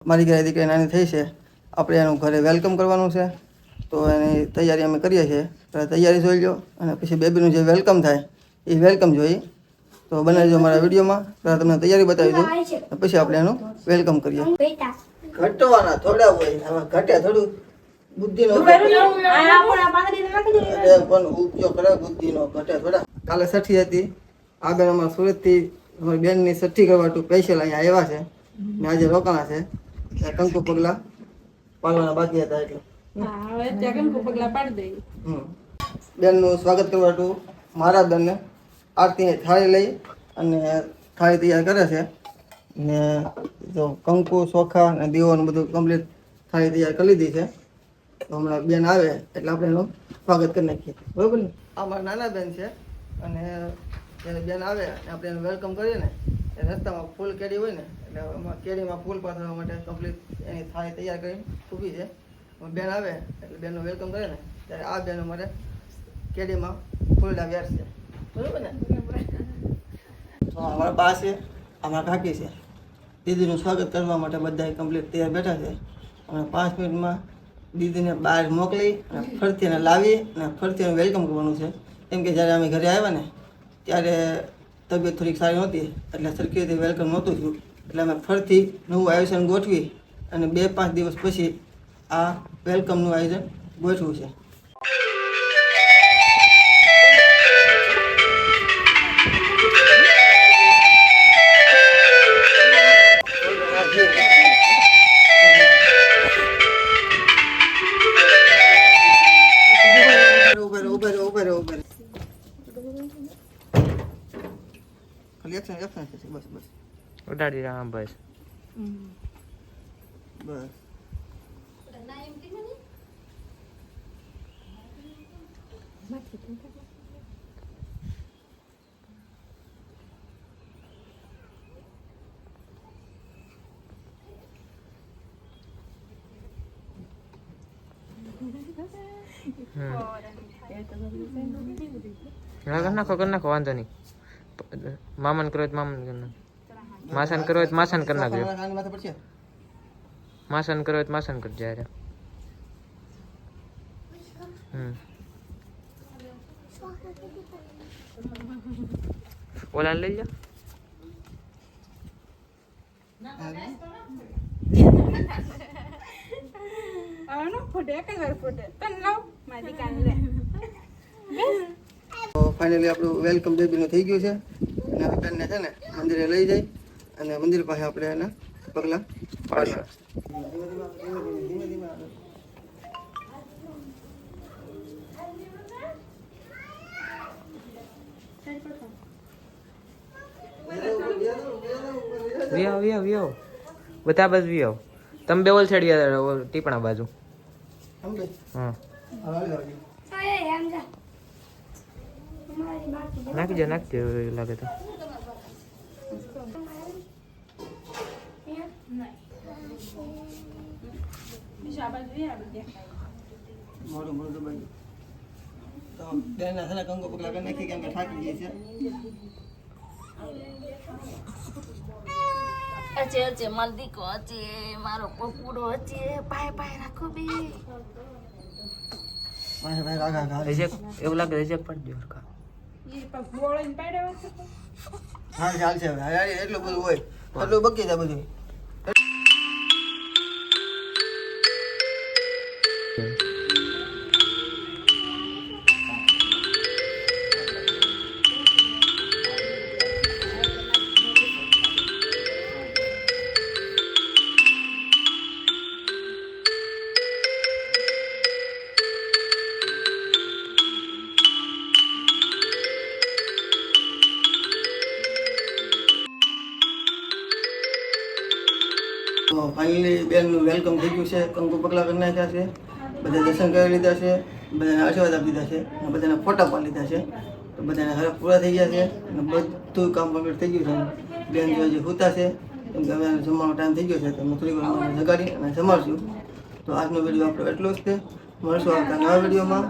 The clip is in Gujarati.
મારી ઘરે દીકરી નાની થઈ છે, આપણે એનું ઘરે વેલકમ કરવાનું છે. તો એની તૈયારી અમે કરીએ છીએ. તૈયારી જોઈ લો અને પછી બેબીનું જે વેલકમ થાય એ વેલકમ જોઈ. તો બનાવજો મારા વિડીયોમાં. પહેલાં તમને તૈયારી બતાવી દઉં પછી આપણે એનું વેલકમ કરીએ. ઘટવાના થોડા હોય, આમાં ઘટે થોડું બુદ્ધિનો પણ ઉપયોગ કરે, બુદ્ધિનો ઘટે થોડા. કાલે છઠ્ઠી હતી. આ બેન અમારા સુરતથી અમારી બેનની છઠ્ઠી કરવા સ્પેશિયલ અહીંયા આવ્યા છે ને આજે રોકાણા છે. કંકુ પગલા પાડવાના બાકી હતા એટલે બેનનું સ્વાગત કરવા મારા બેનને આરતીની થાળી લઈ અને થાળી તૈયાર કરે છે ને જો કંકુ ચોખા અને દીવાનું બધું કમ્પ્લીટ થાળી તૈયાર કરી લીધી છે. તો હમણાં બેન આવે એટલે આપણે એનું સ્વાગત કરી નાખીએ, બરાબર ને. આ મારા નાના બેન છે અને જ્યારે બેન આવે આપણે એનું વેલકમ કરીએ ને એ રસ્તામાં ફૂલ કેરી હોય ને એટલે એમાં કેરીમાં ફૂલ પાથરવા માટે કમ્પ્લીટ એની થાળી તૈયાર કરીને ઊભી છે. બેન આવે એટલે બેનનું વેલકમ કરે ને ત્યારે આ બેન અમારે કેરીમાં ફૂલડા વેરશે, બરાબર ને. તો અમારા બા છે, અમારા કાકી છે. દીદીનું સ્વાગત કરવા માટે બધા કમ્પ્લીટ તૈયાર બેઠા છે. અમે 5 મિનિટમાં દીદીને બહાર મોકલી અને ફરીથી એને લાવી અને ફરીથી એનું વેલકમ કરવાનું છે. કેમ કે જ્યારે અમે ઘરે આવ્યા ને ત્યારે તબિયત થોડીક સારી નહોતી એટલે સરખી રીતે વેલકમ નહોતું થયું. એટલે અમે ફરીથી નવું આયોજન ગોઠવી અને 2-5 દિવસ પછી આ વેલકમનું આયોજન ગોઠવ્યું છે. બસ ઉડાડી રહ્યા બસ બસ. કરી નાખો વાંધો નહીં. મામન કરો મામન કરી નાખો, માસન કરો માસન કરી નાખજો, માસન કરો માસન કરજો યાર. ઓલા લઈ જા. ફાઇનલી આપણું વેલકમ બેબીનું થઈ ગયું છે અને બેનને છે ને મંદિરે લઈ જાય અને મંદિર પાસે આપણે એના પગલાં પાડીએ. વિયાવ બધા બાજુ વિયાવ. તમે બે ઓલ છેડી ટીપણા બાજુ. હા નાખી નાખજો લાગે તો. મોડું દબાઈ તો બેનના છે ને કંકુ પગલા કરી નાખી કેમ કે થાકી ગઈ છે. અચે મારો દીકો અચે મારો પપુડો અચે પાય રાખો બે. ભાઈ રાગા એવું લાગે રિજેક્ટ પડી ગયો. હા ચાલશે હવે એટલું બધું હોય એટલું બકી જાય બધું. ફાઇનલી બેનનું વેલકમ થઈ ગયું છે. કંકુ પગલા કરી નાખ્યા છે, બધા દર્શન કરી લીધા છે, બધાને આશીર્વાદ આપી દીધા છે અને બધાને ફોટા પાડી લીધા છે. તો બધાને હરખ પૂરા થઈ ગયા છે અને બધું કામ કમ્પ્લીટ થઈ ગયું છે. બેન જો હજી સૂતા છે કેમ કે હવે જમવાનો ટાઈમ થઈ ગયો છે તો થોડી વાર જગાડી અને જમાડશું. તો આજનો વિડીયો આપણો એટલો જ છે. મળશું આવતા નવા વિડીયોમાં.